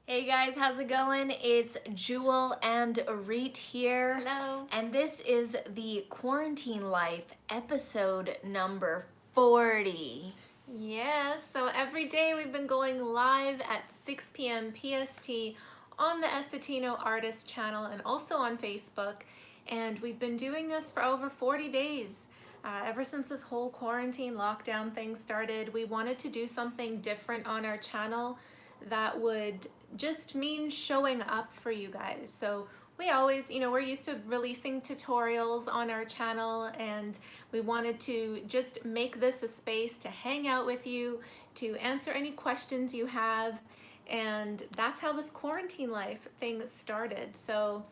Hey guys, how's it going? It's Jewel and Reet here. Hello. And this is the Quarantine Life episode number 40. Yes, so every day we've been going live at 6 p.m. PST on the Estetino Artist channel and also on Facebook. And we've been doing this for over 40 days. Ever since this whole quarantine lockdown thing started, we wanted to do something different on our channel that would just mean showing up for you guys. So we always, we're used to releasing tutorials on our channel, and we wanted to just make this a space to hang out with you, to answer any questions you have, and that's how this quarantine life thing started. So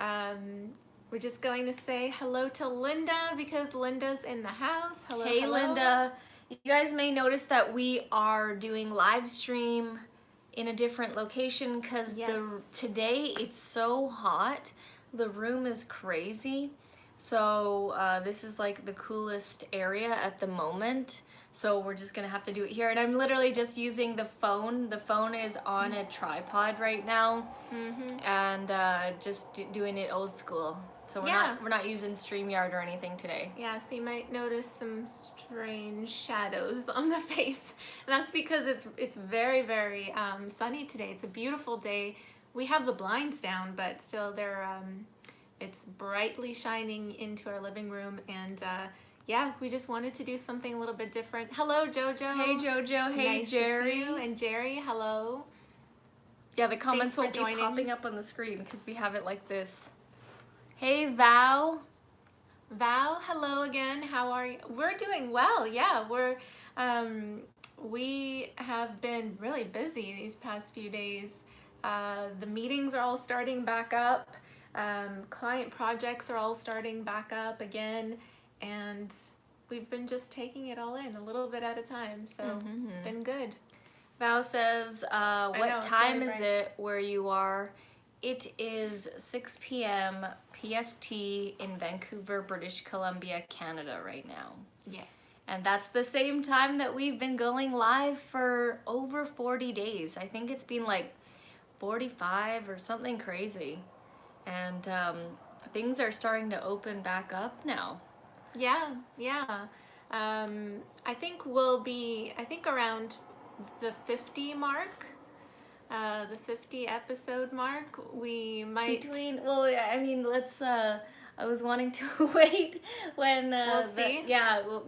we're just going to say hello to Linda because Linda's in the house. Hello, Hey hello. Linda, you guys may notice that we are doing live stream in a different location because Yes. today it's so hot. The room is crazy. So this is like the coolest area at the moment. So we're just gonna have to do it here. And I'm literally just using the phone. The phone is on a tripod right now. And just doing it old school. So we're not using StreamYard or anything today. Yeah, so you might notice some strange shadows on the face. And that's because it's very, very sunny today. It's a beautiful day. We have the blinds down, but still it's brightly shining into our living room. And yeah, we just wanted to do something a little bit different. Hello, Jojo. Hey, Jojo. Hey, nice Jerry. To see you. And Jerry, hello. Yeah, the comments won't be joining. popping up on the screen because we have it like this. Hey, Val. Val, hello again. How are you? We're doing well. Yeah, we have been really busy these past few days. The meetings are all starting back up. Client projects are all starting back up again, and we've been just taking it all in a little bit at a time. So it's been good. Val says, what time is it where you are? It is 6 p.m. PST in Vancouver, British Columbia, Canada right now. Yes. And that's the same time that we've been going live for over 40 days. I think it's been like 45 or something crazy. And things are starting to open back up now. Yeah, yeah. I think we'll be, around the 50 mark. The 50 episode mark, we might... I was wanting to wait when... we'll see.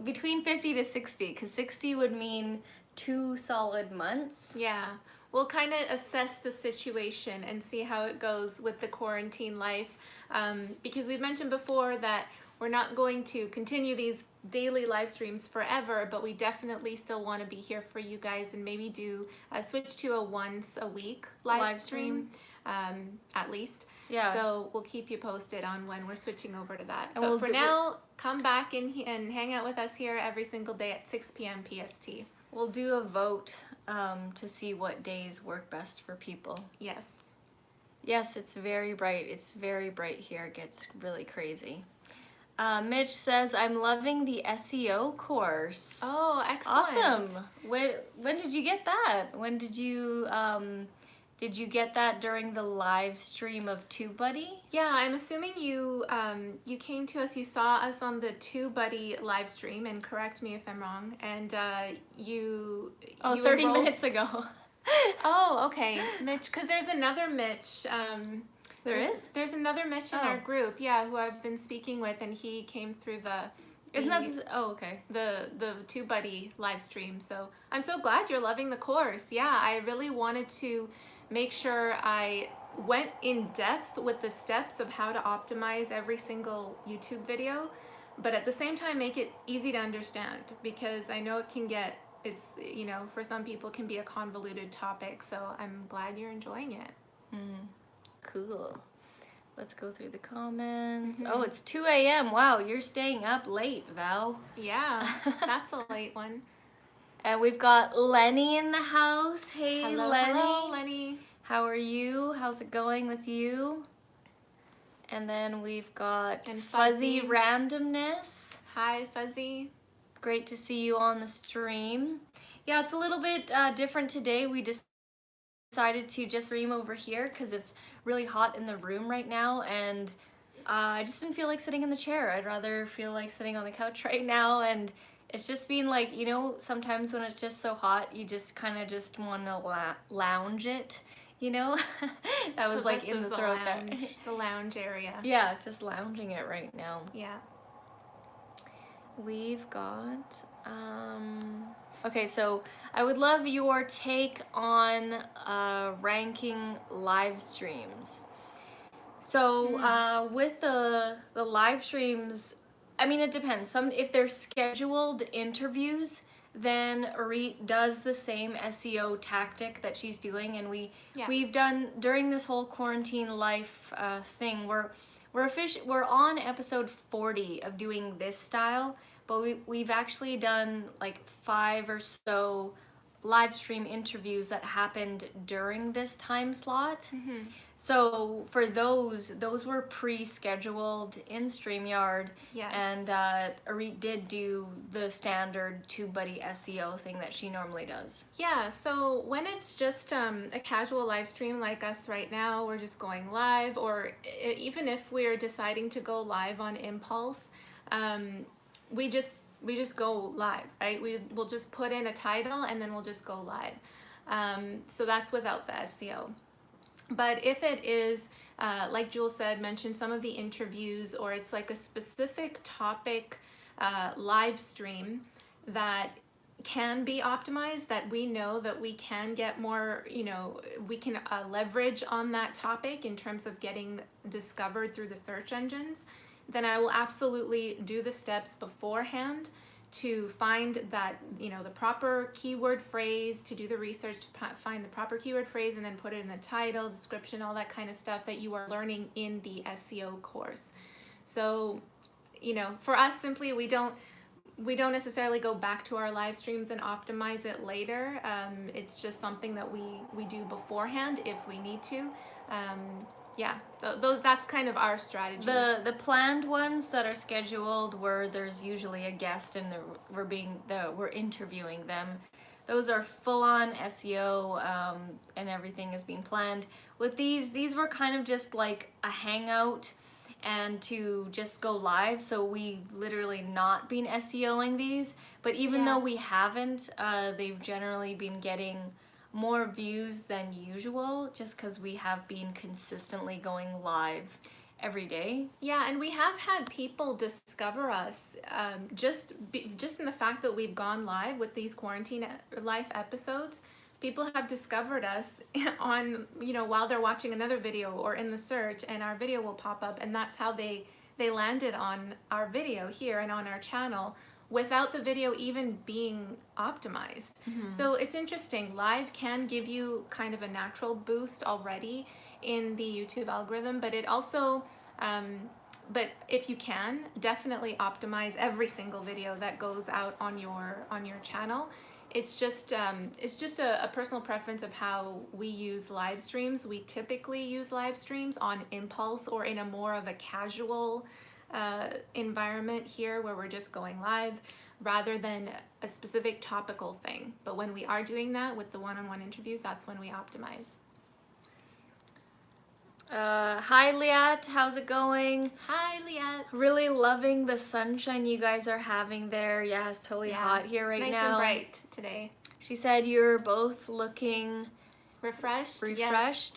Between 50 to 60, because 60 would mean 2 solid months. Yeah, we'll kind of assess the situation and see how it goes with the quarantine life, because we've mentioned before that we're not going to continue these daily live streams forever, but we definitely still want to be here for you guys and maybe do switch to a once a week live stream at least. Yeah. So we'll keep you posted on when we're switching over to that. But for now, come back and hang out with us here every single day at 6 p.m. PST. We'll do a vote to see what days work best for people. Yes. Yes, it's very bright. It's very bright here. It gets really crazy. Mitch says, I'm loving the SEO course. Oh, excellent. Awesome. When did you get that? When did you get that during the live stream of TubeBuddy? Yeah, I'm assuming you you came to us, you saw us on the TubeBuddy live stream, and correct me if I'm wrong, and you 30 minutes ago. Oh, okay. Mitch, because there's another Mitch. There's another Mitch in our group, yeah, who I've been speaking with, and he came through the TubeBuddy live stream. So I'm so glad you're loving the course. Yeah, I really wanted to make sure I went in depth with the steps of how to optimize every single YouTube video, but at the same time make it easy to understand, because I know it can get, for some people can be a convoluted topic. So I'm glad you're enjoying it. Cool. Let's go through the comments. Oh, it's 2 a.m. Wow, you're staying up late, Val. Yeah, that's a late one. And we've got Lenny in the house. Hey, hello, Lenny. Hello, Lenny. How are you? How's it going with you? And then we've got Fuzzy Randomness. Hi, Fuzzy. Great to see you on the stream. Yeah, it's a little bit different today. We just decided to just stream over here because it's really hot in the room right now, and I just didn't feel like sitting in the chair. I'd rather feel like sitting on the couch right now, and it's just been like, you know, sometimes when it's just so hot, you just kind of just want to lounge it, you know? That was So like this in is the throat lounge, there. the lounge area. Yeah, just lounging it right now. Yeah. We've got, okay, so I would love your take on ranking live streams. So with the live streams, I mean, it depends. If they're scheduled interviews, then Arit does the same SEO tactic that she's doing, and we've done during this whole quarantine life thing. We're on episode 40 of doing this style, but we've actually done like 5 or so live stream interviews that happened during this time slot. Mm-hmm. So for those were pre-scheduled in StreamYard. Yes. And Arit did do the standard TubeBuddy SEO thing that she normally does. Yeah, so when it's just a casual live stream like us right now, we're just going live, or even if we're deciding to go live on impulse, we just go live, right? We'll just put in a title and then we'll just go live. So that's without the SEO. But if it is, like Jules said, mention some of the interviews, or it's like a specific topic live stream that can be optimized, that we know that we can get more, you know, we can leverage on that topic in terms of getting discovered through the search engines, then I will absolutely do the steps beforehand to find that, you know, the proper keyword phrase, to do the research to find the proper keyword phrase, and then put it in the title, description, all that kind of stuff that you are learning in the SEO course. So, you know, for us, simply, we don't necessarily go back to our live streams and optimize it later. It's just something that we do beforehand if we need to. Yeah, that's kind of our strategy. The planned ones that are scheduled, where there's usually a guest and we're interviewing them, those are full-on SEO, and everything is being planned. With these were kind of just like a hangout and to just go live, so we literally not been SEOing these, but even though we haven't, they've generally been getting more views than usual, just because we have been consistently going live every day. Yeah, and we have had people discover us just in the fact that we've gone live with these quarantine life episodes. People have discovered us on, you know, while they're watching another video or in the search, and our video will pop up, and that's how they landed on our video here and on our channel, without the video even being optimized. Mm-hmm. So it's interesting. Live can give you kind of a natural boost already in the YouTube algorithm, but it also, but if you can, definitely optimize every single video that goes out on your channel. It's just a personal preference of how we use live streams. We typically use live streams on impulse or in a more of a casual environment here, where we're just going live rather than a specific topical thing. But when we are doing that with the one-on-one interviews, that's when we optimize. Hi Liat, how's it going? Hi Liat. Really loving the sunshine you guys are having there. Yeah, it's totally hot here right nice now. And bright today. She said you're both looking refreshed. Yes.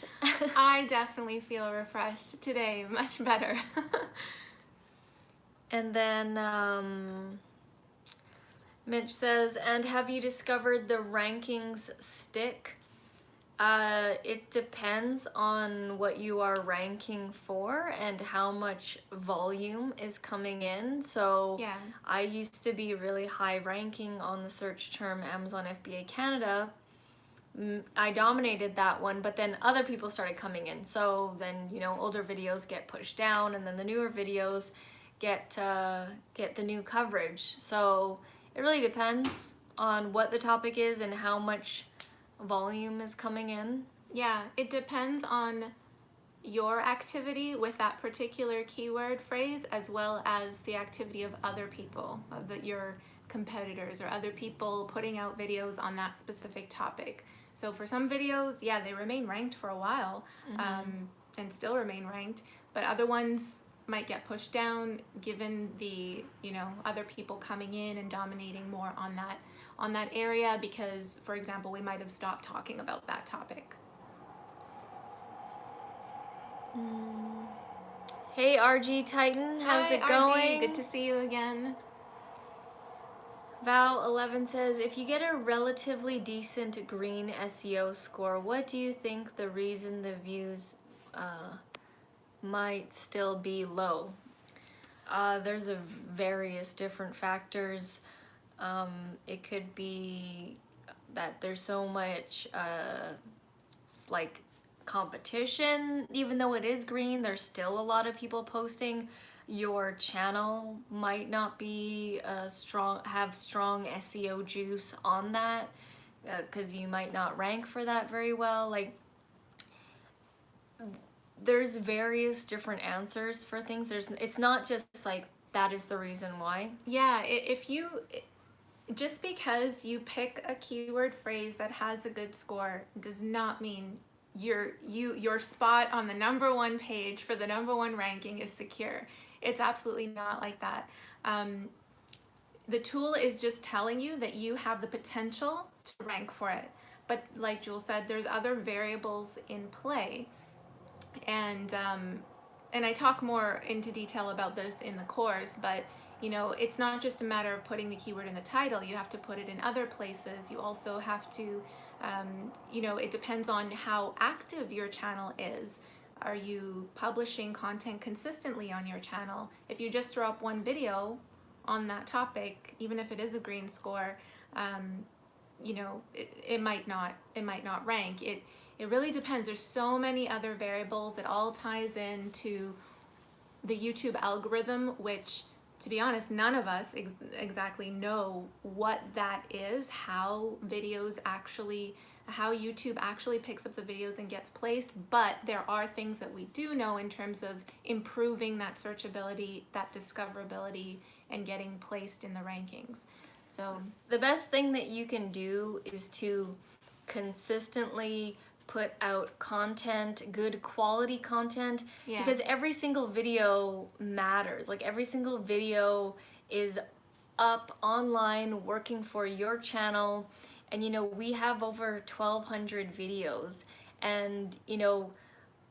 I definitely feel refreshed today, much better. And then Mitch says, and have you discovered the rankings stick? It depends on what you are ranking for and how much volume is coming in. So yeah. I used to be really high ranking on the search term Amazon FBA Canada. I dominated that one, but then other people started coming in. So then, you know, older videos get pushed down, and then the newer videos get the new coverage. So it really depends on what the topic is and how much volume is coming in. Yeah, it depends on your activity with that particular keyword phrase, as well as the activity of other people, your competitors or other people putting out videos on that specific topic. So for some videos, yeah, they remain ranked for a while, and still remain ranked, but other ones might get pushed down given the, you know, other people coming in and dominating more on that area because, for example, we might have stopped talking about that topic. Hey RG Titan, how's Hi, it going? RG, good to see you again. Val11 says, if you get a relatively decent green SEO score, what do you think the reason the views might still be low? There's a various different factors. It could be that there's so much like competition. Even though it is green, there's still a lot of people posting. Your channel might not be have strong SEO juice on that because you might not rank for that very well. Like, there's various different answers for things. It's not just like that is the reason why. Yeah, if you just because you pick a keyword phrase that has a good score does not mean your spot on the #1 page for the #1 ranking is secure. It's absolutely not like that. The tool is just telling you that you have the potential to rank for it. But like Jules said, there's other variables in play. And I talk more into detail about this in the course, but you know, it's not just a matter of putting the keyword in the title. You have to put it in other places. You also have to, you know, it depends on how active your channel is. Are you publishing content consistently on your channel? If you just throw up one video on that topic, even if it is a green score, you know, it might not rank. It really depends. There's so many other variables that all ties into the YouTube algorithm, which, to be honest, none of us exactly know what that is, how YouTube actually picks up the videos and gets placed, but there are things that we do know in terms of improving that searchability, that discoverability, and getting placed in the rankings. So the best thing that you can do is to consistently put out content, good quality content, because every single video matters. Like, every single video is up online working for your channel. And you know, we have over 1,200 videos, and you know,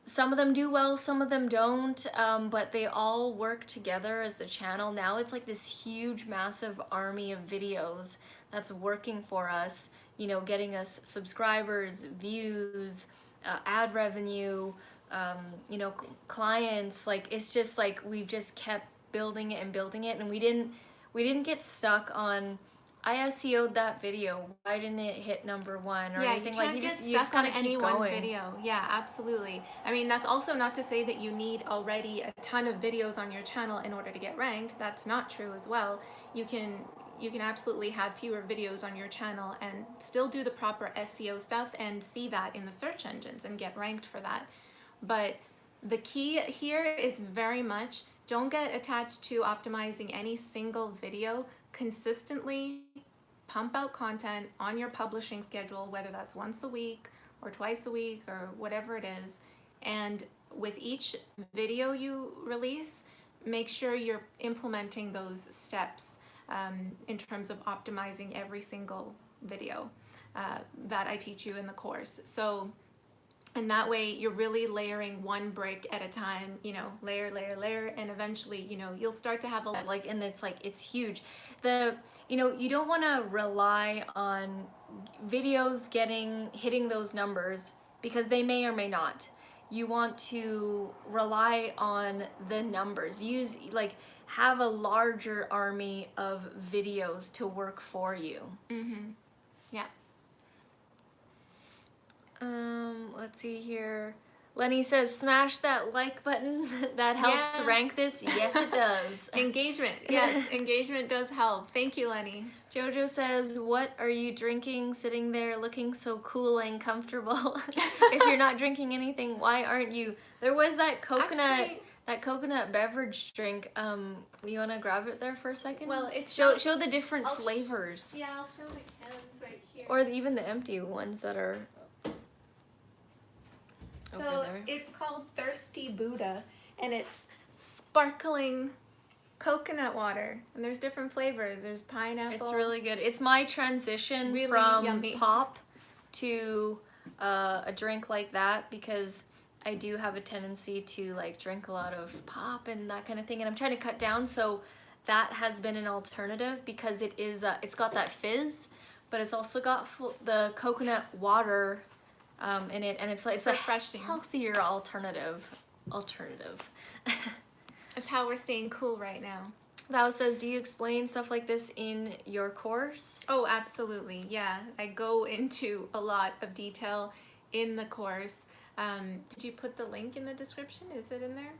some of them do well, some of them don't, but they all work together as the channel. Now it's like this huge, massive army of videos that's working for us, you know, getting us subscribers, views, ad revenue, you know, clients. Like, it's just like we've just kept building it and building it, and we didn't get stuck on, I SEO'd that video, why didn't it hit #1 or anything? Like, you can't get stuck on any one video. Yeah, absolutely. I mean, that's also not to say that you need already a ton of videos on your channel in order to get ranked. That's not true as well. You can absolutely have fewer videos on your channel and still do the proper SEO stuff and see that in the search engines and get ranked for that. But the key here is very much, don't get attached to optimizing any single video. Consistently pump out content on your publishing schedule, whether that's once a week or twice a week or whatever it is. And with each video you release, make sure you're implementing those steps in terms of optimizing every single video that I teach you in the course. So, and that way you're really layering one brick at a time, you know, layer, and eventually, you know, you'll start to have a, like, and it's huge. You know, you don't want to rely on videos hitting those numbers, because they may or may not. You want to rely on the numbers. Have a larger army of videos to work for you. Yeah. Let's see here. Lenny says, smash that like button. That helps rank this. Yes, it does. Engagement. Yes, engagement does help. Thank you, Lenny. Jojo says, what are you drinking, sitting there looking so cool and comfortable? If you're not drinking anything, why aren't you? There was that coconut That coconut beverage drink, you wanna grab it there for a second? Well, it's show the different I'll flavors. Yeah, I'll show the cans right here. Or even the empty ones that are over there. It's called Thirsty Buddha, and it's sparkling coconut water, and there's different flavors. There's pineapple. It's really good. It's my transition Really from yummy. pop to a drink like that, because I do have a tendency to like drink a lot of pop and that kind of thing, and I'm trying to cut down, so that has been an alternative because it is it's got that fizz, but it's also got the coconut water in it, and it's refreshing. A healthier alternative. That's how we're staying cool right now. Val says, do you explain stuff like this in your course? Oh, absolutely. Yeah, I go into a lot of detail in the course. Did you put the link in the description? Is it in there?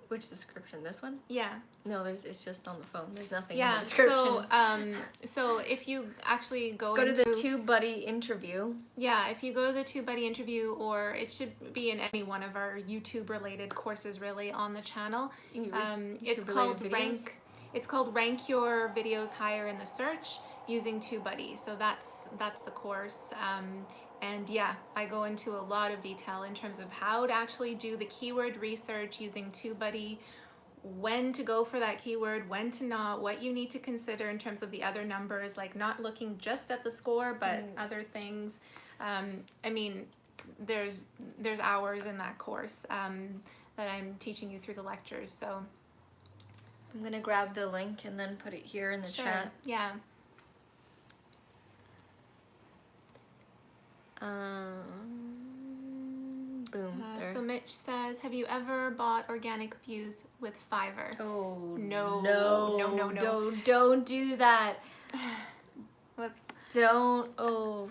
Which description? This one? Yeah. No, it's just on the phone. There's nothing in the description. So if you actually go to the TubeBuddy interview. Yeah, if you go to the TubeBuddy interview, or it should be in any one of our YouTube related courses really on the channel. It's called Rank Your Videos Higher in the Search using TubeBuddy. So that's the course. And yeah, I go into a lot of detail in terms of how to actually do the keyword research using TubeBuddy, when to go for that keyword, when to not, what you need to consider in terms of the other numbers, like not looking just at the score, but other things. I mean, there's hours in that course that I'm teaching you through the lectures. So I'm gonna grab the link and then put it here in the chat. Yeah. Boom. There. So Mitch says, have you ever bought organic views with Fiverr? Oh no. Don't do that. Whoops. Don't. Oh.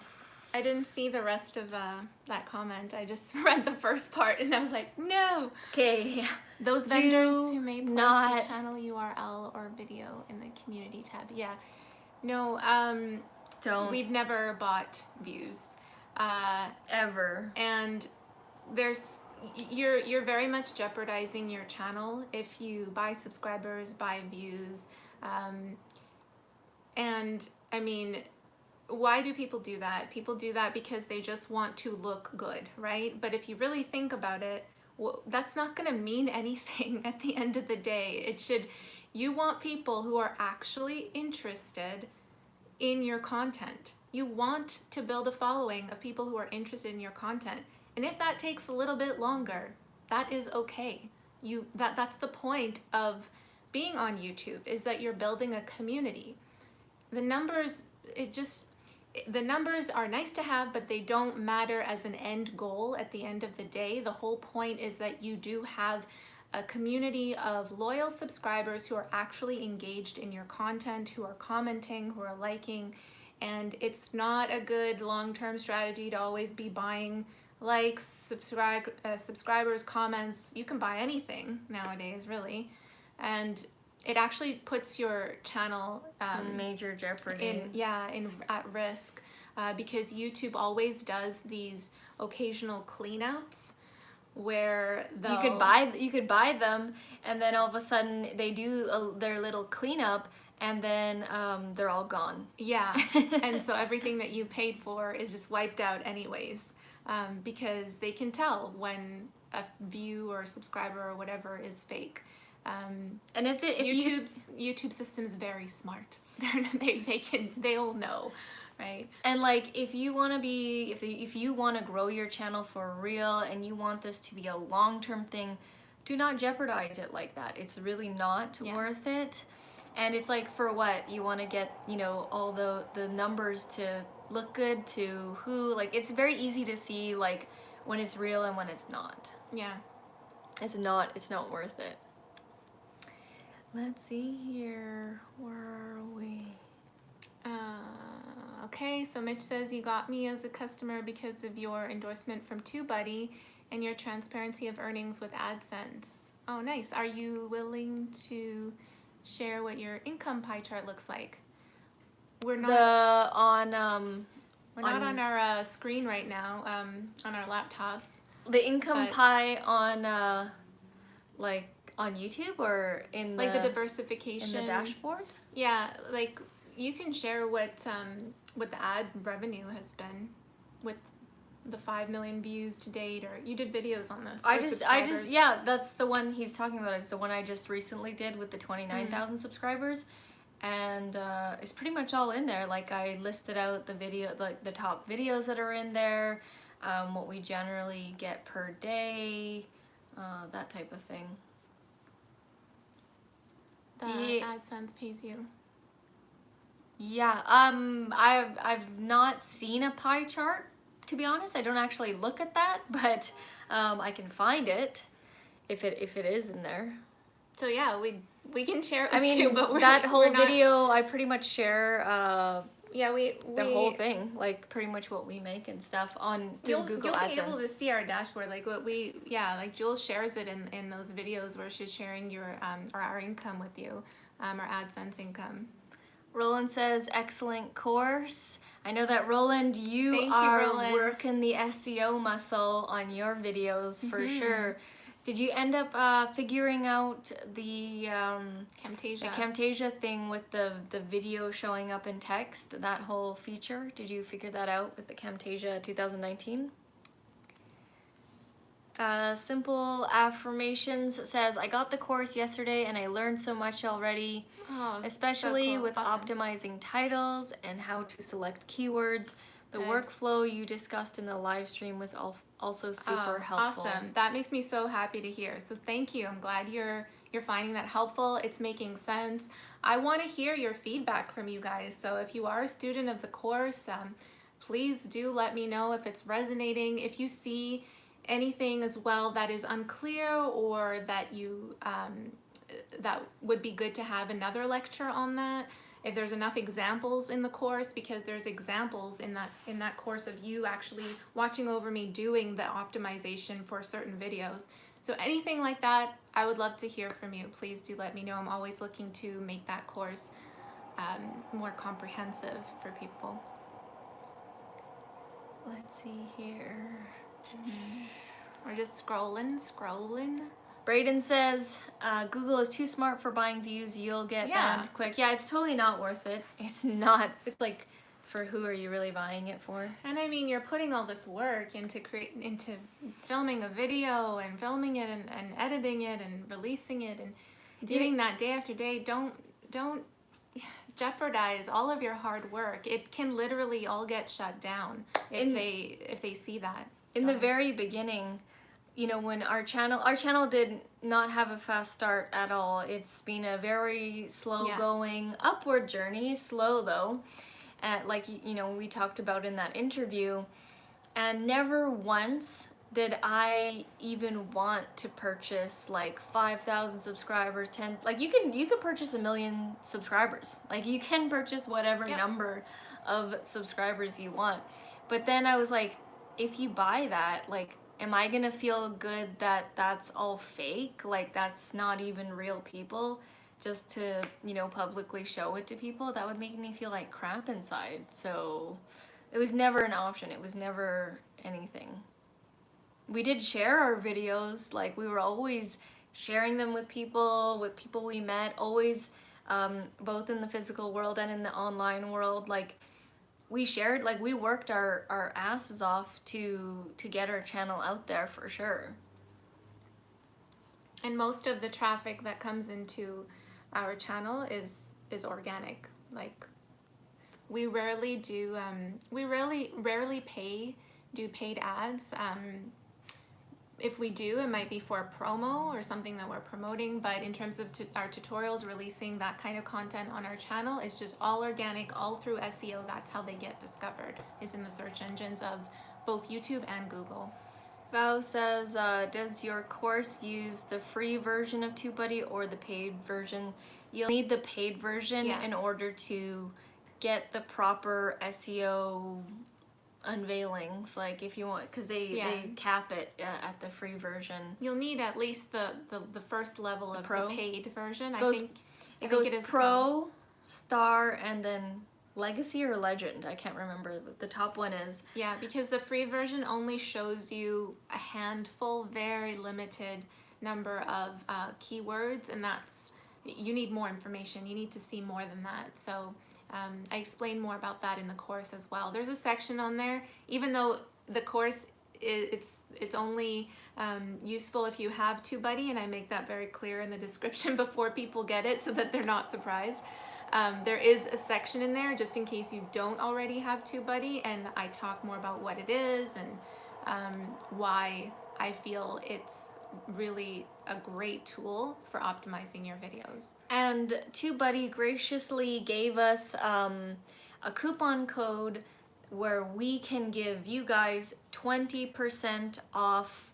I didn't see the rest of that comment. I just read the first part and I was like, no. Okay. Those vendors who may post the channel URL or video in the community tab. Yeah. No. Don't. We've never bought views. Ever. And you're very much jeopardizing your channel if you buy subscribers, buy views, and I mean, why do people do that? People do that because they just want to look good, right? But if you really think about it, well, that's not going to mean anything at the end of the day. You want people who are actually interested in your content. You want to build a following of people who are interested in your content. And if that takes a little bit longer, that is okay. That's the point of being on YouTube, is that you're building a community. The numbers are nice to have, but they don't matter as an end goal at the end of the day. The whole point is that you do have a community of loyal subscribers who are actually engaged in your content, who are commenting, who are liking, and it's not a good long-term strategy to always be buying likes, subscribers, comments. You can buy anything nowadays, really, and it actually puts your channel in major jeopardy. At risk, because YouTube always does these occasional cleanouts where you could buy them, and then all of a sudden they do their little cleanup, and then they're all gone. Yeah, and so everything that you paid for is just wiped out anyways, because they can tell when a view or subscriber or whatever is fake. And if YouTube system is very smart. They'll know, right? And like, if you want to grow your channel for real and you want this to be a long-term thing, do not jeopardize it like that. It's really not worth it. And it's like, for what? You want to get, all the numbers to look good to who? Like, it's very easy to see like when it's real and when it's not. Yeah. It's not worth it. Let's see here. Where are we? Okay, so Mitch says, you got me as a customer because of your endorsement from TubeBuddy and your transparency of earnings with AdSense. Oh, nice. Are you willing to share what your income pie chart looks like? We're not on our screen right now, on our laptops. The income pie on on YouTube or in Like the in diversification. the dashboard? Yeah, like you can share what the ad revenue has been with the 5 million views to date, or you did videos on this. Yeah, that's the one he's talking about, is the one I just recently did with the 29,000 subscribers. And it's pretty much all in there. Like, I listed out the video, like the top videos that are in there, what we generally get per day, that type of thing. The AdSense pays you. Yeah, I've not seen a pie chart, to be honest. I don't actually look at that, but I can find it if it is in there. So yeah, we can share it I with mean, you, but that whole we're not, video, I pretty much share the whole thing, like pretty much what we make and stuff on through Google you'll AdSense. be able to see our dashboard, like what we, like Jules shares it in those videos where she's sharing your or our income with you, our AdSense income. Roland says, excellent course. I know that, Roland, Thank you you, are Roland. working the SEO muscle on your videos for sure. Did you end up figuring out the Camtasia thing with the video showing up in text, that whole feature? Did you figure that out with the Camtasia 2019? Simple Affirmations says, I got the course yesterday and I learned so much already, especially so cool. with Awesome. optimizing titles and how to select keywords. The workflow you discussed in the live stream was also super helpful. Awesome. That makes me so happy to hear. So thank you. I'm glad you're finding that helpful. It's making sense. I want to hear your feedback from you guys. So if you are a student of the course, please do let me know if it's resonating. If you see anything as well that is unclear, or that you that would be good to have another lecture on that. If there's enough examples in the course, because there's examples in that course of you actually watching over me doing the optimization for certain videos. So anything like that, I would love to hear from you. Please do let me know. I'm always looking to make that course more comprehensive for people. Let's see here. We're just scrolling. Brayden says, Google is too smart for buying views. You'll get banned quick. Yeah, it's totally not worth it. It's not. It's like, for who are you really buying it for? And I mean, you're putting all this work into filming a video and filming it and editing it and releasing it and doing that day after day. Don't jeopardize all of your hard work. It can literally all get shut down if they see that. In the very beginning, you know, when our channel did not have a fast start at all. It's been a very slow going upward journey, slow though. Like, you know, we talked about in that interview, and never once did I even want to purchase like 5,000 subscribers, 10, like you can purchase 1 million subscribers. Like, you can purchase whatever number of subscribers you want. But then I was like, if you buy that, like, am I gonna feel good that that's all fake? Like, that's not even real people, just to, you know, publicly show it to people? That would make me feel like crap inside. So it was never an option. It was never anything. We did share our videos. Like, we were always sharing them with people we met, always, both in the physical world and in the online world. Like, we shared, like, we worked our asses off to get our channel out there for sure. And most of the traffic that comes into our channel is organic. Like, we rarely do do paid ads. If we do, it might be for a promo or something that we're promoting, but in terms of our tutorials, releasing that kind of content on our channel, it's just all organic, all through SEO. That's how they get discovered, is in the search engines of both YouTube and Google. Val says, does your course use the free version of TubeBuddy or the paid version? You'll need the paid version in order to get the proper SEO unveilings, like, if you want, because they cap it at the free version. You'll need at least the first level of the paid version. It goes Pro, Star, and then Legacy or Legend. I can't remember what the top one is. Yeah, because the free version only shows you a handful, very limited number of keywords, and you need more information. You need to see more than that. So I explain more about that in the course as well. There's a section on there, even though the course it's only useful if you have TubeBuddy, and I make that very clear in the description before people get it so that they're not surprised. There is a section in there just in case you don't already have TubeBuddy, and I talk more about what it is and why I feel it's really a great tool for optimizing your videos. And TubeBuddy graciously gave us a coupon code where we can give you guys 20% off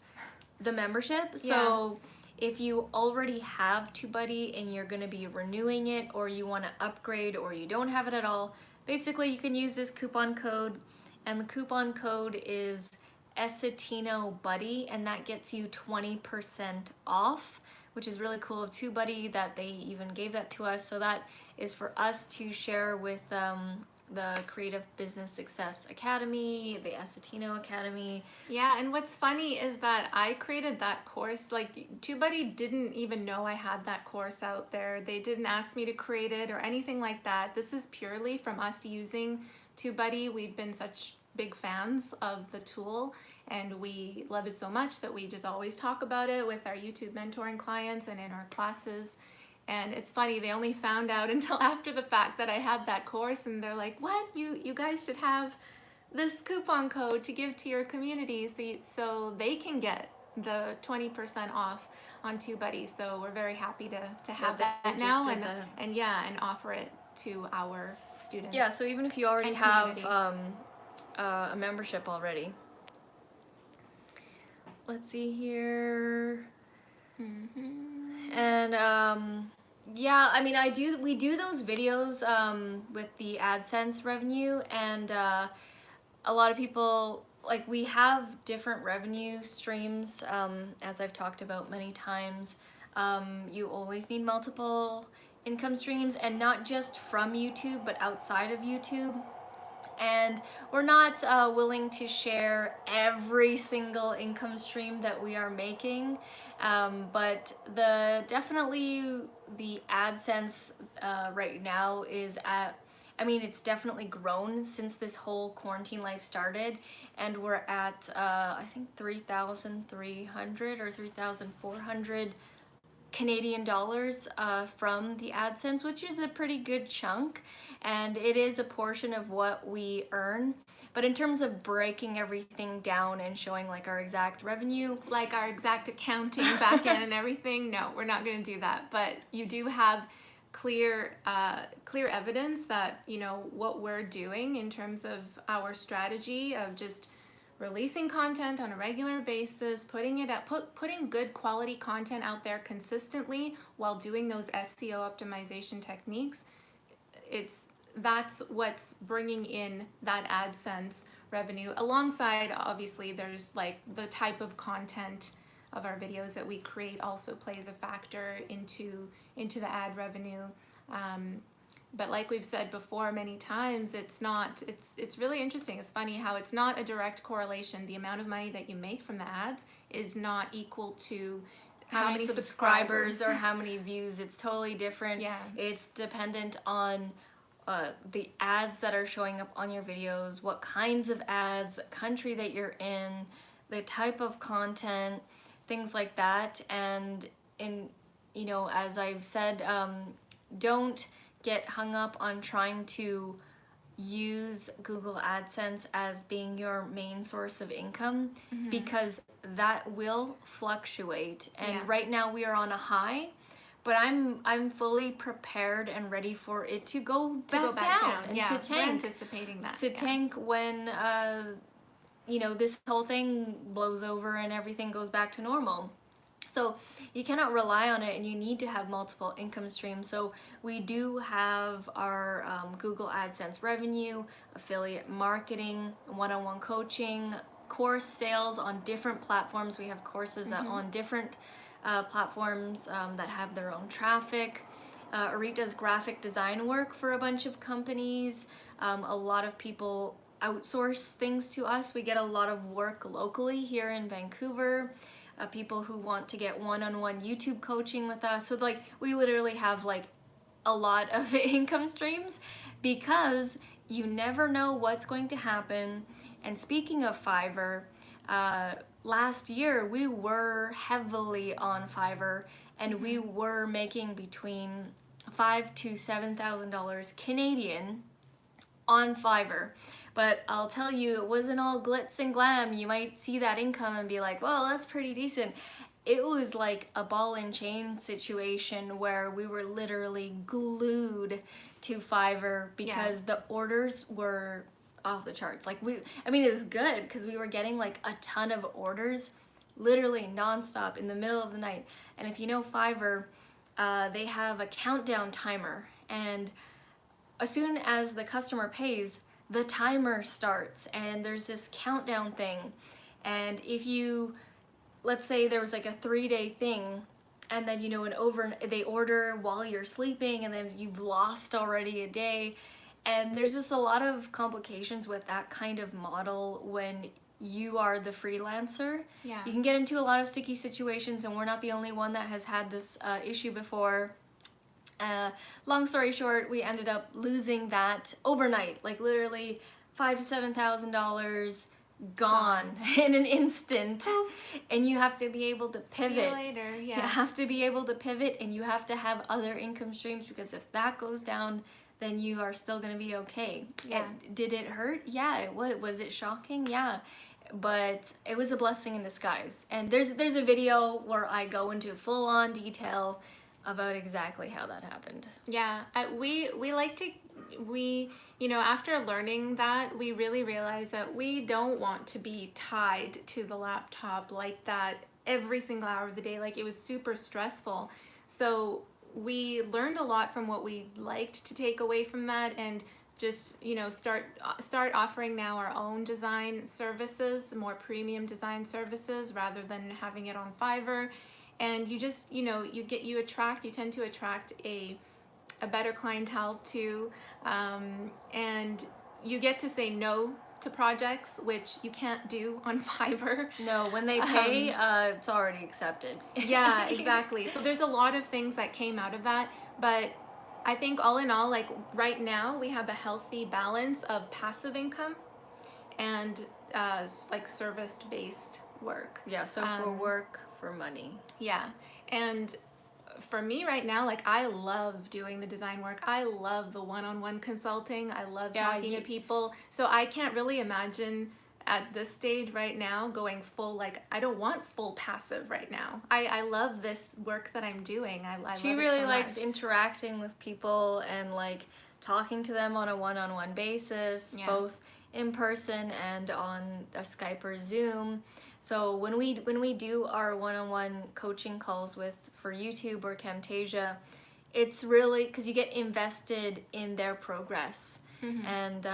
the membership. So if you already have TubeBuddy and you're going to be renewing it, or you want to upgrade, or you don't have it at all, basically you can use this coupon code, and the coupon code is EssetinoBuddy, and that gets you 20% off, which is really cool of TubeBuddy that they even gave that to us. So that is for us to share with the Creative Business Success Academy, the Essetino Academy. Yeah, and what's funny is that I created that course, like TubeBuddy didn't even know I had that course out there. They didn't ask me to create it or anything like that. This is purely from us using TubeBuddy. We've been such big fans of the tool, and we love it so much that we just always talk about it with our YouTube mentoring clients and in our classes. And it's funny, they only found out until after the fact that I had that course, and they're like, what? You guys should have this coupon code to give to your community so they can get the 20% off on TubeBuddy. So we're very happy to have that now and offer it to our students. Yeah, so even if you already have a membership already. Let's see here. And yeah, I mean, we do those videos with the AdSense revenue, and a lot of people, like, we have different revenue streams, as I've talked about many times. You always need multiple income streams, and not just from YouTube, but outside of YouTube. And we're not willing to share every single income stream that we are making, but definitely the AdSense right now is at, I mean, it's definitely grown since this whole quarantine life started, and we're at I think 3,300 or 3,400 Canadian dollars from the AdSense, which is a pretty good chunk, and it is a portion of what we earn. But in terms of breaking everything down and showing like our exact revenue, like our exact accounting back end and everything, no, we're not going to do that. But you do have clear evidence that, you know, what we're doing in terms of our strategy of just releasing content on a regular basis, putting good quality content out there consistently while doing those SEO optimization techniques. That's what's bringing in that AdSense revenue. Alongside, obviously, there's like the type of content of our videos that we create also plays a factor into the ad revenue. But like we've said before many times, it's really interesting. It's funny how it's not a direct correlation. The amount of money that you make from the ads is not equal to how many subscribers or how many views. It's totally different. Yeah. It's dependent on the ads that are showing up on your videos, what kinds of ads, the country that you're in, the type of content, things like that. And you know, as I've said, don't get hung up on trying to use Google AdSense as being your main source of income, because that will fluctuate. And right now we are on a high, but I'm fully prepared and ready for it to go back down. And to tank. We're anticipating that. Tank when you know, this whole thing blows over and everything goes back to normal. So you cannot rely on it, and you need to have multiple income streams. So we do have our Google AdSense revenue, affiliate marketing, one-on-one coaching, course sales on different platforms. We have courses on different platforms that have their own traffic. Arit does graphic design work for a bunch of companies. A lot of people outsource things to us. We get a lot of work locally here in Vancouver. people who want to get one-on-one YouTube coaching with us. So like we literally have like a lot of income streams because you never know what's going to happen. And speaking of Fiverr, last year we were heavily on Fiverr, and we were making between $5,000 to $7,000 Canadian on Fiverr. But I'll tell you, it wasn't all glitz and glam. You might see that income and be like, well, that's pretty decent. It was like a ball and chain situation where we were literally glued to Fiverr because the orders were off the charts. Like I mean, it was good because we were getting like a ton of orders, literally nonstop in the middle of the night. And if you know Fiverr, they have a countdown timer, and as soon as the customer pays, the timer starts, and there's this countdown thing. And if you, let's say there was like a 3-day thing, and then you know they order while you're sleeping, and then you've lost already a day. And there's just a lot of complications with that kind of model when you are the freelancer. Yeah. You can get into a lot of sticky situations, and we're not the only one that has had this issue before. Long story short, we ended up losing that overnight, like literally $5,000 to $7,000 gone in an instant. Poof. And you have to be able to pivot. See you later. Yeah. You have to be able to pivot, and you have to have other income streams, because if that goes down, then you are still going to be okay. Yeah. Did it hurt? Yeah. Was it shocking? Yeah. But it was a blessing in disguise. And there's a video where I go into full-on detail about exactly how that happened. Yeah, we like to, you know, after learning that, we really realized that we don't want to be tied to the laptop like that every single hour of the day. Like, it was super stressful. So we learned a lot from what we liked to take away from that, and just, you know, start offering now our own design services, more premium design services, rather than having it on Fiverr. And you just, you know, you tend to attract a better clientele too, and you get to say no to projects, which you can't do on Fiverr. No, when they pay, it's already accepted. Yeah, exactly. So there's a lot of things that came out of that, but I think all in all, like right now, we have a healthy balance of passive income and like service-based work. Yeah, so for work, for money. Yeah, and for me right now, like, I love doing the design work. I love the one-on-one consulting. I love talking to people. So I can't really imagine at this stage right now going full, like, I don't want full passive right now. I love this work that I'm doing. I love it so much. She really likes interacting with people and like talking to them on a one-on-one basis, both in person and on a Skype or Zoom. So when we do our one-on-one coaching calls for YouTube or Camtasia, it's really because you get invested in their progress. Mm-hmm. And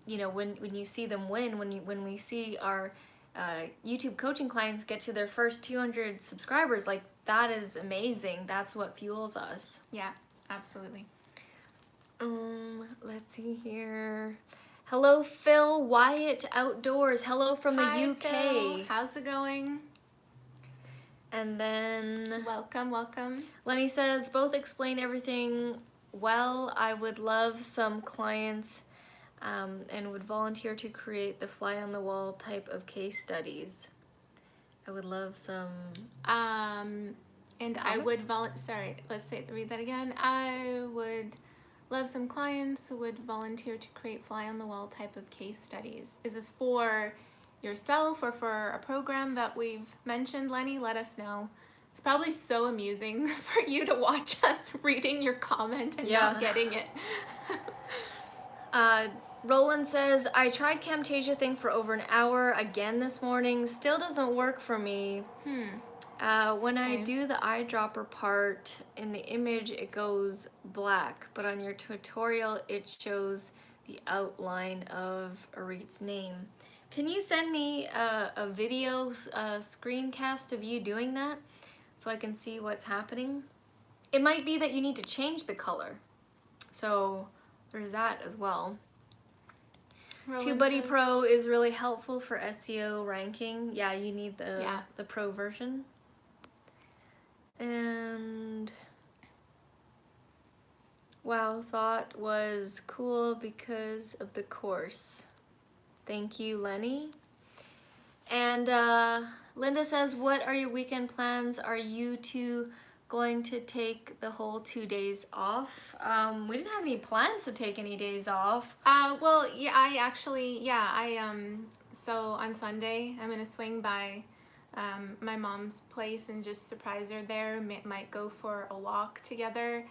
you know, when you see them win, when we see our YouTube coaching clients get to their first 200 subscribers, like, that is amazing. That's what fuels us. Yeah, absolutely. Let's see here. Hello, Phil Wyatt Outdoors. Hello from the UK. Phil. How's it going? And then welcome. Lenny says, both explain everything well. I would love some clients and would volunteer to create the fly on the wall type of case studies. I would love some and comments? I would read that again. I would love some clients who would volunteer to create fly on the wall type of case studies. Is this for yourself or for a program that we've mentioned, Lenny? Let us know. It's probably so amusing for you to watch us reading your comment and not getting it. Roland says, I tried Camtasia thing for over an hour again this morning. Still doesn't work for me. When I do the eyedropper part in the image, it goes black, but on your tutorial, it shows the outline of Arit's name. Can you send me a video, a screencast of you doing that so I can see what's happening? It might be that you need to change the color. So there's that as well. Roland TubeBuddy says. Pro is really helpful for SEO ranking. Yeah, you need the pro version. And wow, thought was cool because of the course. Thank you, Lenny. And Linda says, what are your weekend plans? Are you two going to take the whole 2 days off? We didn't have any plans to take any days off. Well, yeah, so on Sunday, I'm gonna swing by my mom's place and just surprise her there. Might go for a walk together.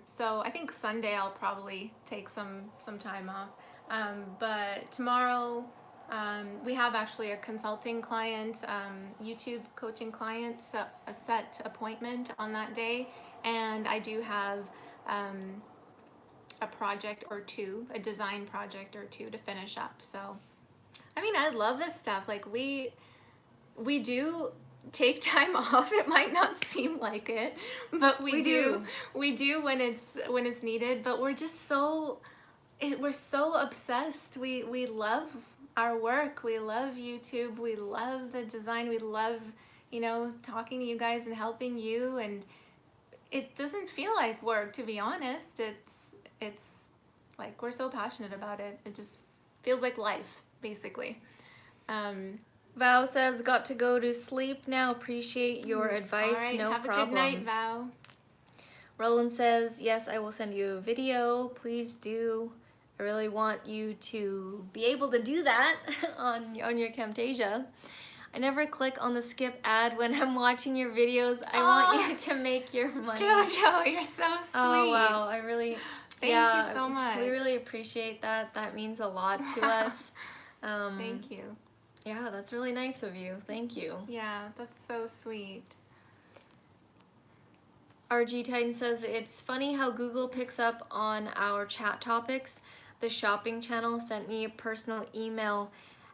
So I think Sunday I'll probably take some time off. But tomorrow, we have actually a consulting client, YouTube coaching client, so a set appointment on that day, and I do have a project or two, a design project or two to finish up. So, I mean, I love this stuff. Like we do take time off. It might not seem like it, but we do when it's needed. But we're just we're so obsessed. We love our work. We love YouTube. We love the design. We love, talking to you guys and helping you. And it doesn't feel like work, to be honest. It's like we're so passionate about it. It just feels like life, basically. Val says, got to go to sleep now. Appreciate your advice. All right, no have problem. a good night, Val. Roland says, yes, I will send you a video. Please do. I really want you to be able to do that on your Camtasia. I never click on the skip ad when I'm watching your videos. I want you to make your money. Jojo, you're so sweet. Oh, wow. I really... Thank you so much. We really appreciate that. That means a lot to us. Thank you. Yeah, that's really nice of you. Thank you. Yeah, that's so sweet. RG Titan says, it's funny how Google picks up on our chat topics. The shopping channel sent me a personal email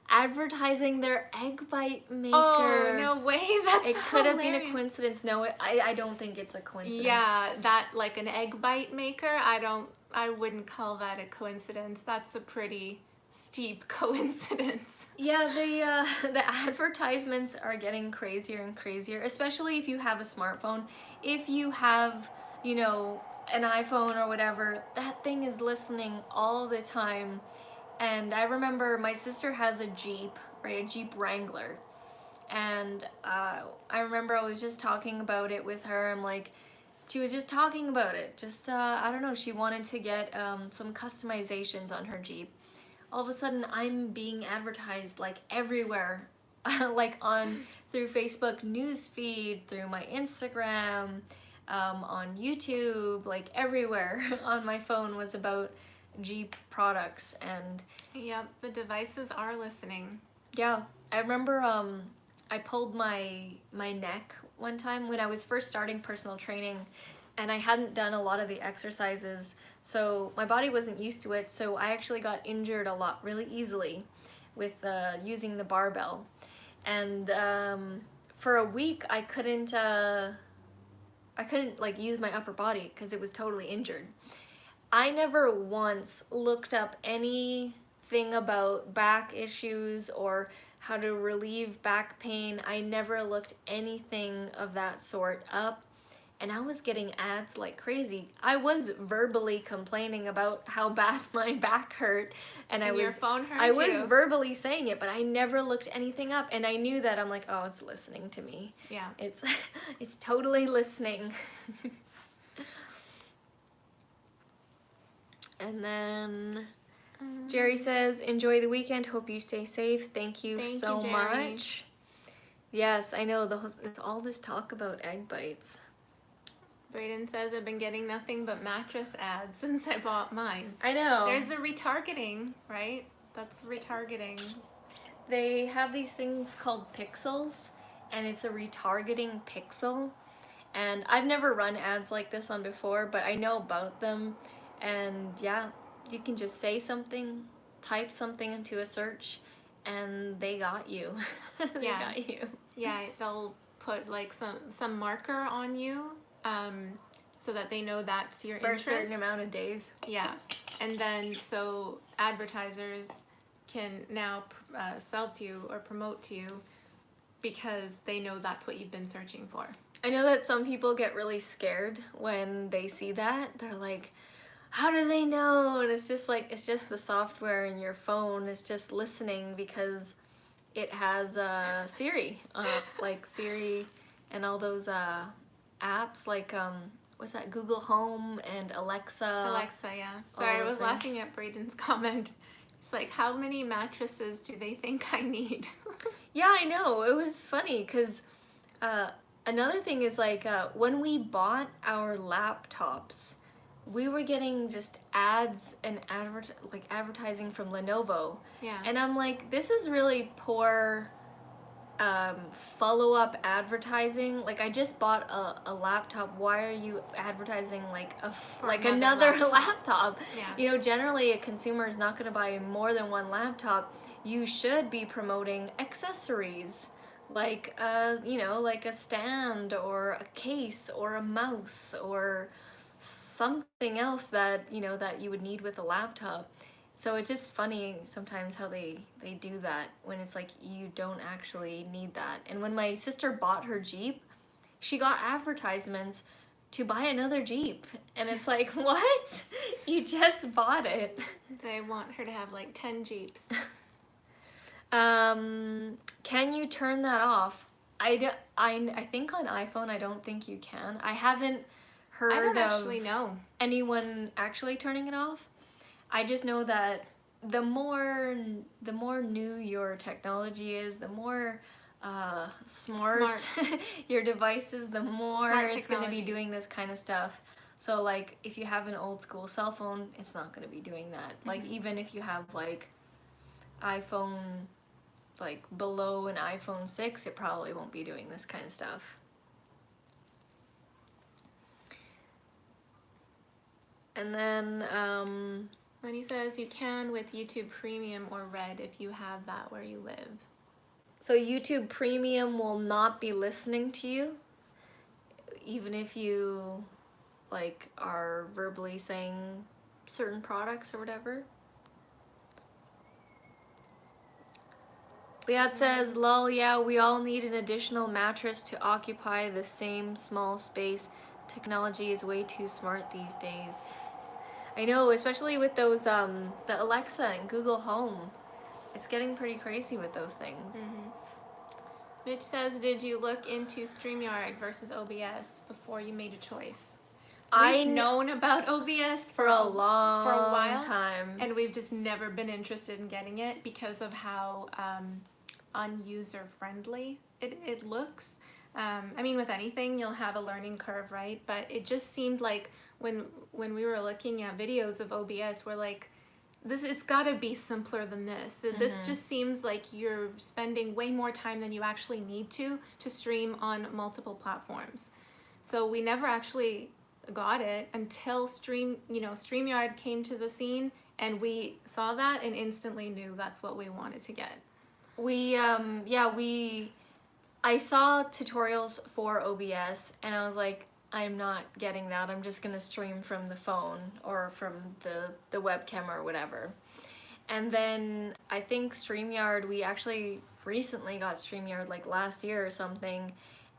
advertising their egg bite maker. Oh, no way. That's It could have been a hilarious. coincidence. No, I don't think it's a coincidence. Yeah, that, like an egg bite maker, I wouldn't call that a coincidence. That's a pretty steep coincidence. Yeah, the advertisements are getting crazier and crazier, especially if you have a smartphone. If you have, an iPhone or whatever, that thing is listening all the time. And I remember my sister has a Jeep, right, a Jeep Wrangler. And I remember I was just talking about it with her. I'm like, she was just talking about it. Just, I don't know, she wanted to get some customizations on her Jeep. All of a sudden, I'm being advertised like everywhere, like through Facebook newsfeed, through my Instagram, on YouTube, like everywhere on my phone was about Jeep products. And Yep, the devices are listening. yeah, I remember I pulled my neck one time when I was first starting personal training, and I hadn't done a lot of the exercises, so my body wasn't used to it, so I actually got injured a lot really easily with using the barbell. And for a week I couldn't like use my upper body because it was totally injured. I never once looked up anything about back issues or how to relieve back pain. I never looked anything of that sort up, and I was getting ads like crazy. I was verbally complaining about how bad my back hurt, and your phone hurt I too. was verbally saying it, but I never looked anything up, and I knew that. I'm like, oh, it's listening to me. Yeah. It's totally listening. And then Jerry says, enjoy the weekend. Hope you stay safe. Thank you so much. Yes, I know. There's all this talk about egg bites. Brayden says, I've been getting nothing but mattress ads since I bought mine. I know. There's the retargeting, right? That's retargeting. They have these things called pixels, and it's a retargeting pixel. And I've never run ads like this on before, but I know about them. And yeah, you can just say something, type something into a search, and they got you. They got you. Yeah, they'll put like some marker on you, so that they know that's your interest. For a certain amount of days. Yeah, and then so advertisers can now sell to you or promote to you because they know that's what you've been searching for. I know that some people get really scared when they see that. They're like, how do they know? And it's just like, it's just the software in your phone. It's just listening because it has Siri, like Siri and all those apps like, what's that, Google Home and Alexa. Alexa, yeah. Sorry, I was laughing at Braden's comment. It's like, how many mattresses do they think I need? Yeah, I know. It was funny because another thing is like when we bought our laptops, we were getting just ads and advertising from Lenovo. Yeah. And I'm like, this is really poor follow-up advertising. Like, I just bought a laptop. Why are you advertising like another laptop? Yeah. You know, generally a consumer is not going to buy more than one laptop. You should be promoting accessories like you know, like a stand or a case or a mouse or something else that, you know, that you would need with a laptop. So it's just funny sometimes how they do that when it's like you don't actually need that. And when my sister bought her Jeep, she got advertisements to buy another Jeep. And it's like, what? You just bought it. They want her to have like 10 Jeeps. Can you turn that off? I think on iPhone I don't think you can. I haven't heard of anyone actually turning it off. I just know that the more new your technology is, the more smart your device is, the more it's going to be doing this kind of stuff. So like if you have an old school cell phone, it's not going to be doing that. Mm-hmm. Like even if you have like iPhone like below an iPhone 6, it probably won't be doing this kind of stuff. And then Lenny says you can with YouTube Premium or Red if you have that where you live. So YouTube Premium will not be listening to you, even if you like are verbally saying certain products or whatever. Liat says, lol, yeah, we all need an additional mattress to occupy the same small space. Technology is way too smart these days. I know, especially with those, the Alexa and Google Home. It's getting pretty crazy with those things. Mm-hmm. Mitch says, did you look into StreamYard versus OBS before you made a choice? I've known about OBS for a while, and we've just never been interested in getting it because of how unuser-friendly it looks. I mean, with anything, you'll have a learning curve, right? But it just seemed like when we were looking at videos of OBS, we're like, this has got to be simpler than this. Mm-hmm. This just seems like you're spending way more time than you actually need to stream on multiple platforms. So we never actually got it until StreamYard came to the scene, and we saw that and instantly knew that's what we wanted to get. I saw tutorials for OBS and I was like, I'm not getting that. I'm just gonna stream from the phone or from the webcam or whatever. And then I think StreamYard, we actually recently got StreamYard like last year or something,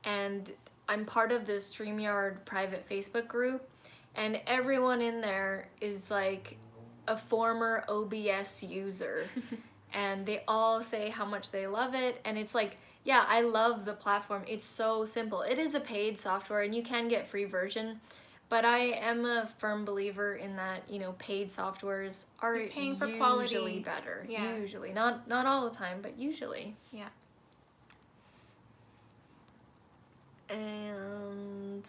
and I'm part of this StreamYard private Facebook group, and everyone in there is like a former OBS user. And they all say how much they love it, and it's like, yeah, I love the platform. It's so simple. It is a paid software, and you can get free version, but I am a firm believer in that, you know, paid softwares are paying for usually quality better. Yeah. Usually. Not all the time, but usually. Yeah. And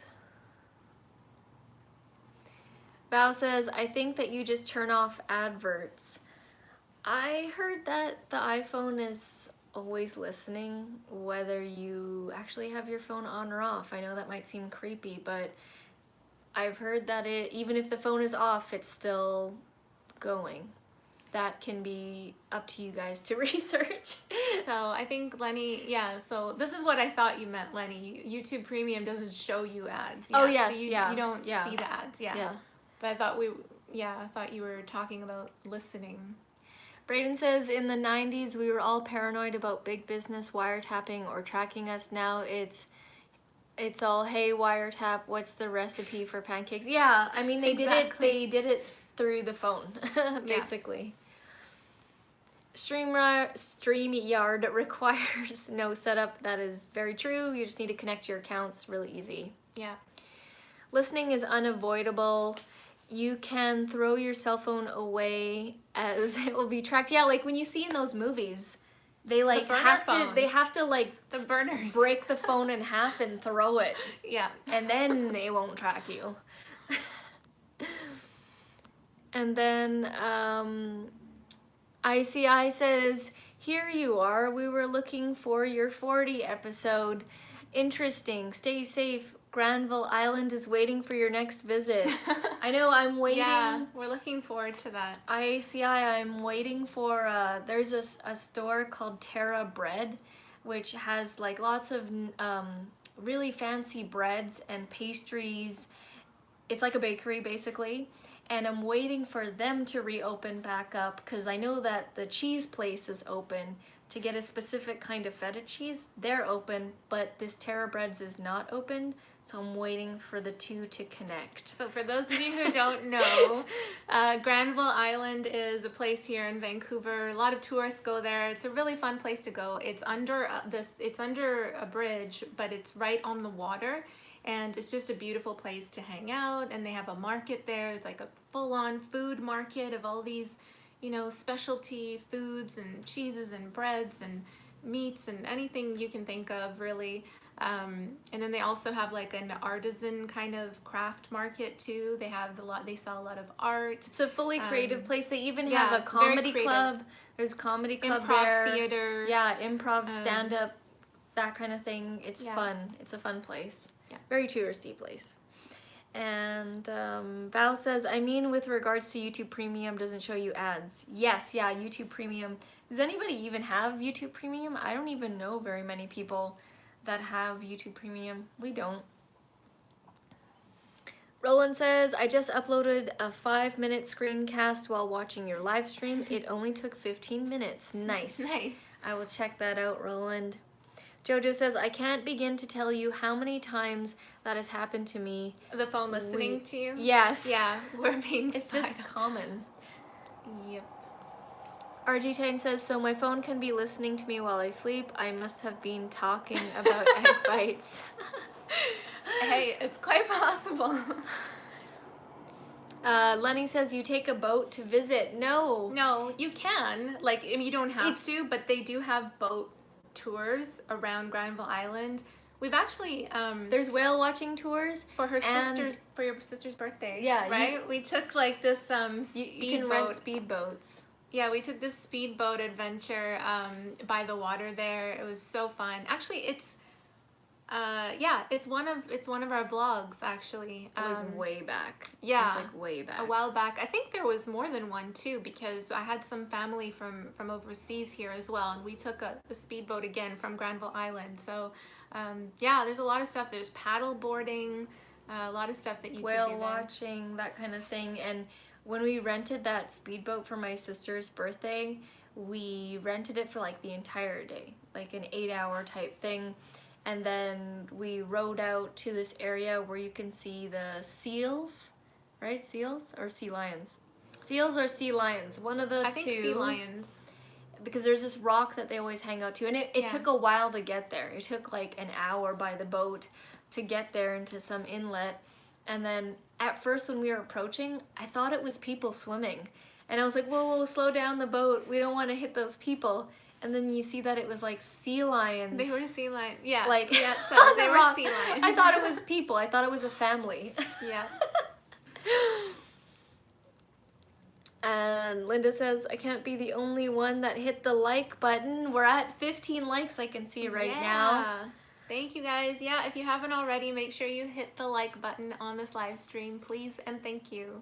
Val says, I think that you just turn off adverts. I heard that the iPhone is always listening, whether you actually have your phone on or off. I know that might seem creepy, but I've heard that even if the phone is off, it's still going. That can be up to you guys to research. So I think Lenny, so this is what I thought you meant, Lenny. YouTube Premium doesn't show you ads. Oh, yes, so you don't see the ads, yeah. But I thought I thought you were talking about listening. Brayden says, in the 90s, we were all paranoid about big business wiretapping or tracking us. Now it's all, hey, wiretap, what's the recipe for pancakes? Yeah, I mean, Exactly. they did it through the phone, basically. StreamYard requires no setup. That is very true. You just need to connect your accounts, really easy. Yeah. Listening is unavoidable. You can throw your cell phone away as it will be tracked. Yeah, like when you see in those movies, they like have to like the burners break the phone in half and throw it. Yeah. And then they won't track you. And then ICI says, here you are. We were looking for your 40 episode. Interesting. Stay safe. Granville Island is waiting for your next visit. I know, I'm waiting. Yeah, we're looking forward to that. ICI, I'm waiting for, there's a store called Terra Bread, which has like lots of really fancy breads and pastries. It's like a bakery basically. And I'm waiting for them to reopen back up because I know that the cheese place is open to get a specific kind of feta cheese. They're open, but this Terra Breads is not open. So I'm waiting for the two to connect. So for those of you who don't know, Granville Island is a place here in Vancouver. A lot of tourists go there. It's a really fun place to go. It's under it's under a bridge, but it's right on the water. And it's just a beautiful place to hang out, and they have a market there. It's like a full-on food market of all these, you know, specialty foods and cheeses and breads and meats and anything you can think of, really. And then they also have like an artisan kind of craft market too. They sell a lot of art. It's a fully creative place. They even have a comedy club. There's a comedy club improv theater. Yeah, improv, stand-up, that kind of thing. It's fun. It's a fun place. Yeah. Very touristy place. And Val says, I mean, with regards to YouTube Premium, doesn't show you ads. Yes, yeah, YouTube Premium. Does anybody even have YouTube Premium? I don't even know very many people that have YouTube Premium. We don't. Roland says, I just uploaded a 5-minute screencast while watching your live stream. It only took 15 minutes. Nice. Nice. I will check that out, Roland. Jojo says, I can't begin to tell you how many times that has happened to me. The phone listening to you? Yes. Yeah, we're being It's just common. Yep. RG10 says, so my phone can be listening to me while I sleep. I must have been talking about egg bites. Hey, it's quite possible. Lenny says, you take a boat to visit. No. No, you can. Like, I mean, you don't have to, but they do have boat tours around Granville Island. We've actually there's whale watching tours for your sister's birthday. Yeah, right. We took like this you can rent speedboats. Yeah, we took this speedboat adventure by the water there. It was so fun. Actually, it's one of our vlogs actually. Like way back. Yeah, it's like way back. A while back. I think there was more than one too, because I had some family from overseas here as well, and we took a speedboat again from Granville Island. So yeah, there's a lot of stuff. There's paddle boarding, a lot of stuff that you can do there. Whale watching, that kind of thing. And when we rented that speedboat for my sister's birthday, we rented it for like the entire day, like an 8-hour type thing. And then we rode out to this area where you can see the seals, right? Seals or sea lions? Seals or sea lions, one of the two. I think sea lions. Because there's this rock that they always hang out to. And it took a while to get there. It took like an hour by the boat to get there into some inlet. And then at first when we were approaching, I thought it was people swimming. And I was like, whoa, whoa, slow down the boat. We don't want to hit those people. And then you see that it was like sea lions. They were sea lions. Yeah. Like, yeah, so they were sea lions. I thought it was people. I thought it was a family. Yeah. And Linda says, I can't be the only one that hit the like button. We're at 15 likes I can see right now. Thank you guys. Yeah, if you haven't already, make sure you hit the like button on this live stream, please, and thank you.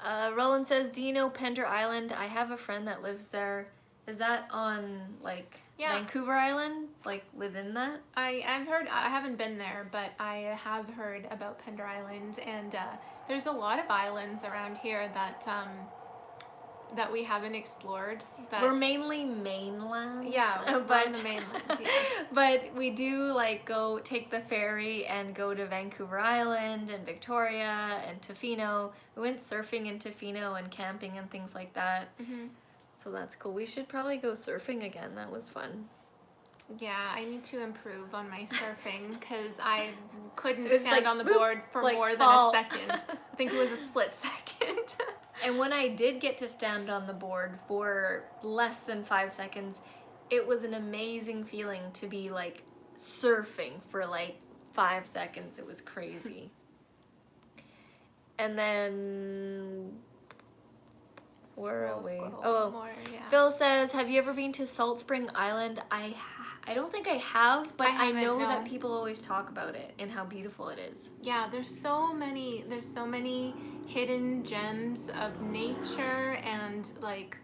Roland says, do you know Pender Island? I have a friend that lives there. Is that on, like, Vancouver Island? Like, within that? I've heard, I haven't been there, but I have heard about Pender Island, and there's a lot of islands around here that that we haven't explored. That We're mainly mainland. yeah, we're but on the mainland. Yeah. but we do like go take the ferry and go to Vancouver Island and Victoria and Tofino. We went surfing in Tofino and camping and things like that. Mm-hmm. So that's cool. We should probably go surfing again. That was fun. Yeah, I need to improve on my surfing because I couldn't It was stand like, on the boop, board for like more fall. than a second. I think it was a split second. And when I did get to stand on the board for less than 5 seconds, it was an amazing feeling to be like surfing for like 5 seconds. It was crazy. And then where are we? Oh, more, yeah. Phil says, "Have you ever been to Salt Spring Island?" I don't think I have, but I know haven't, no. that people always talk about it and how beautiful it is. Yeah, there's so many hidden gems of nature and like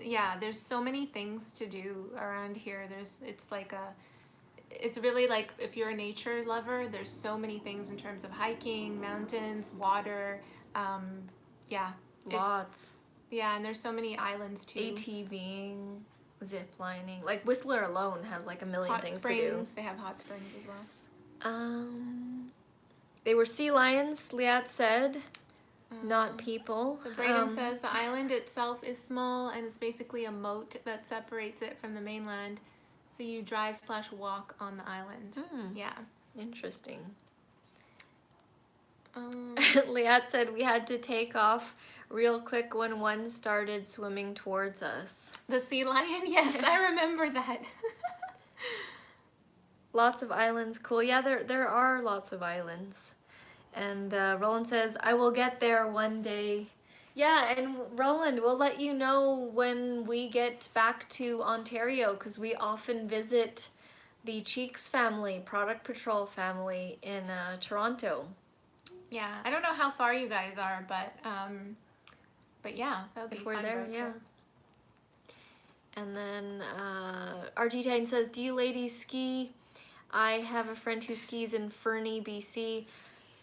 yeah, there's so many things to do around here. It's really like if you're a nature lover, there's so many things in terms of hiking, mountains, water, yeah. Lots. Yeah, and there's so many islands too. ATVing, zip lining. Like Whistler alone has like a million Hot things springs. to They have hot springs as well. do. They were sea lions, Liat said, not people. So Braden says the island itself is small and it's basically a moat that separates it from the mainland. So you drive/walk on the island. Yeah. Interesting. Liat said we had to take off real quick when one started swimming towards us. The sea lion? Yes, I remember that. Lots of islands. Cool. Yeah, there are lots of islands. And Roland says, I will get there one day. Yeah, and Roland, we'll let you know when we get back to Ontario because we often visit the Cheeks family, Product Patrol family in Toronto. Yeah, I don't know how far you guys are, but yeah, that would be If we're fun there, road yeah. trip. And then RG Titan says, do you ladies ski? I have a friend who skis in Fernie, BC.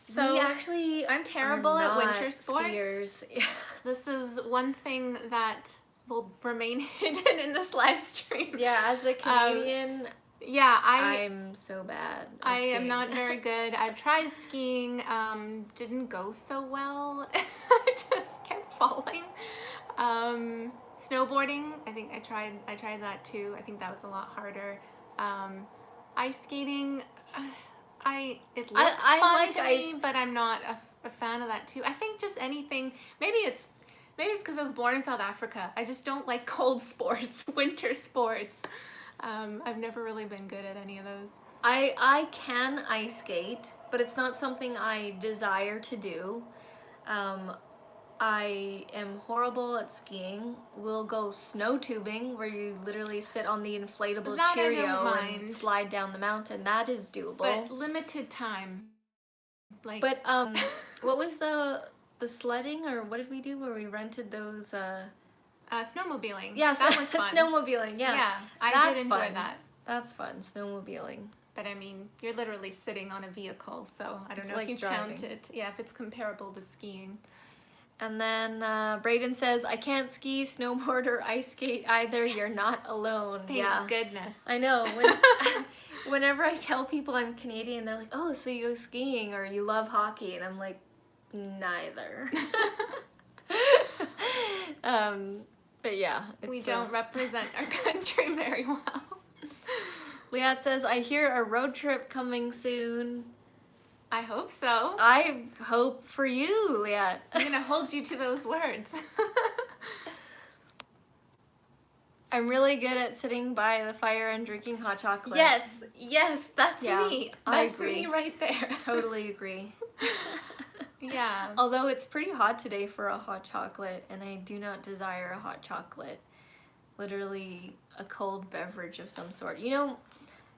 So we actually I'm terrible at not winter sports. Skiers. This is one thing that will remain hidden in this live stream. Yeah, as a Canadian, yeah, I'm so bad. I am not very good. I've tried skiing, didn't go so well. I just kept falling. Snowboarding, I think I tried that too. I think that was a lot harder. Ice skating, it looks fun to me, but I'm not a fan of that too. I think just anything, maybe it's because I was born in South Africa. I just don't like cold sports, winter sports. I've never really been good at any of those. I can ice skate, but it's not something I desire to do. I am horrible at skiing. We'll go snow tubing, where you literally sit on the inflatable That I don't Cheerio mind. and slide down the mountain. That is doable. But limited time. But what was the sledding, or what did we do where we rented those? Snowmobiling. Yeah, that was fun. Snowmobiling. Yeah, Yeah, I That's did enjoy fun. that. That's fun. Snowmobiling. But I mean, you're literally sitting on a vehicle, so I don't It's know like if you driving. count it. Yeah, if it's comparable to skiing. And then Braden says, I can't ski, snowboard, or ice skate either. You're not alone. Thank yeah. goodness. I know. Whenever I tell people I'm Canadian, they're like, oh, so you go skiing or you love hockey. And I'm like, neither. But yeah. We don't represent our country very well. Liat says, I hear a road trip coming soon. I hope so. I hope for you, Liat. I'm going to hold you to those words. I'm really good at sitting by the fire and drinking hot chocolate. Yes, that's Yeah, me. I That's agree. me right there. Totally agree. Yeah. Although it's pretty hot today for a hot chocolate, and I do not desire a hot chocolate. Literally a cold beverage of some sort. You know,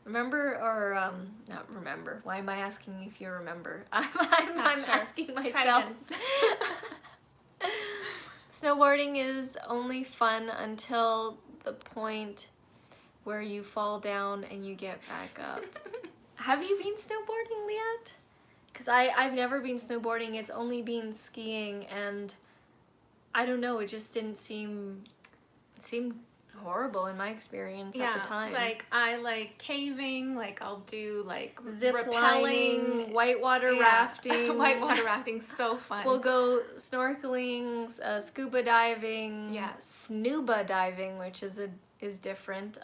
remember, or not remember. Why am I asking you if you remember? I'm Sure. asking Try myself. again. Snowboarding is only fun until the point where you fall down and you get back up. Have you been snowboarding, Liat? Because I've never been snowboarding. It's only been skiing, and I don't know, it just didn't seem, it seemed horrible in my experience at the time. Like I like caving, like I'll do like Zip rappelling, lining, whitewater rafting. Whitewater rafting, so fun. We'll go snorkeling, scuba diving, Yeah. snuba diving, which is different.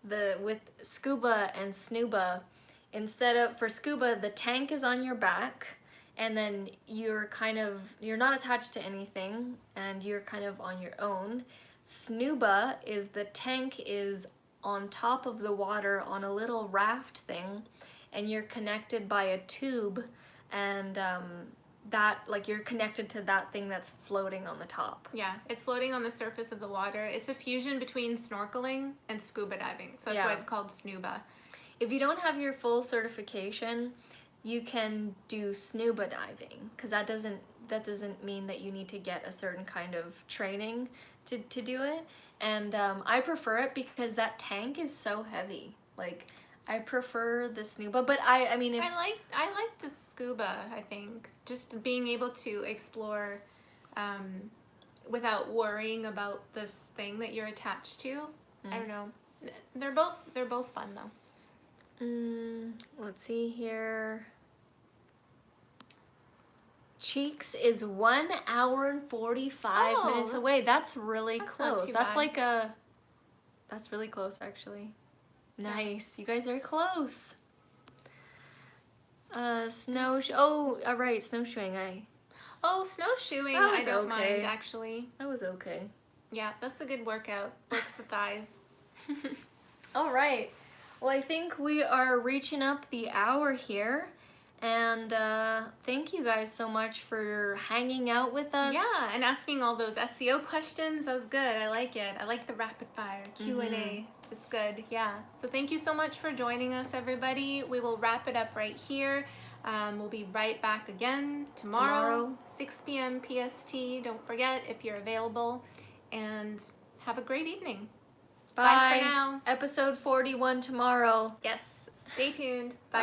With scuba and snuba, for scuba, the tank is on your back, and then you're not attached to anything, and you're kind of on your own. Snuba is the tank is on top of the water on a little raft thing, and you're connected by a tube, and you're connected to that thing that's floating on the top. Yeah, it's floating on the surface of the water. It's a fusion between snorkeling and scuba diving, so that's why it's called snuba. If you don't have your full certification, you can do snuba diving, because that doesn't mean that you need to get a certain kind of training to do it. And I prefer it because that tank is so heavy. Like, I prefer the snuba, but I mean, if I like the scuba. I think just being able to explore without worrying about this thing that you're attached to. I don't know. They're both fun though. Let's see here. Cheeks is 1 hour and 45 minutes away. That's really close. That's really close, actually. Nice. You guys are close. Right, snowshoeing. Snowshoeing, That was I don't okay. mind, actually. That was okay. Yeah, that's a good workout. Works the thighs. All right. Well, I think we are reaching up the hour here. And thank you guys so much for hanging out with us. Yeah, and asking all those SEO questions. That was good. I like it. I like the rapid fire Q&A. It's good. Yeah. So thank you so much for joining us, everybody. We will wrap it up right here. We'll be right back again tomorrow. 6 p.m. PST. Don't forget if you're available. And have a great evening. Bye for now. Episode 41 tomorrow. Yes. Stay tuned. Bye.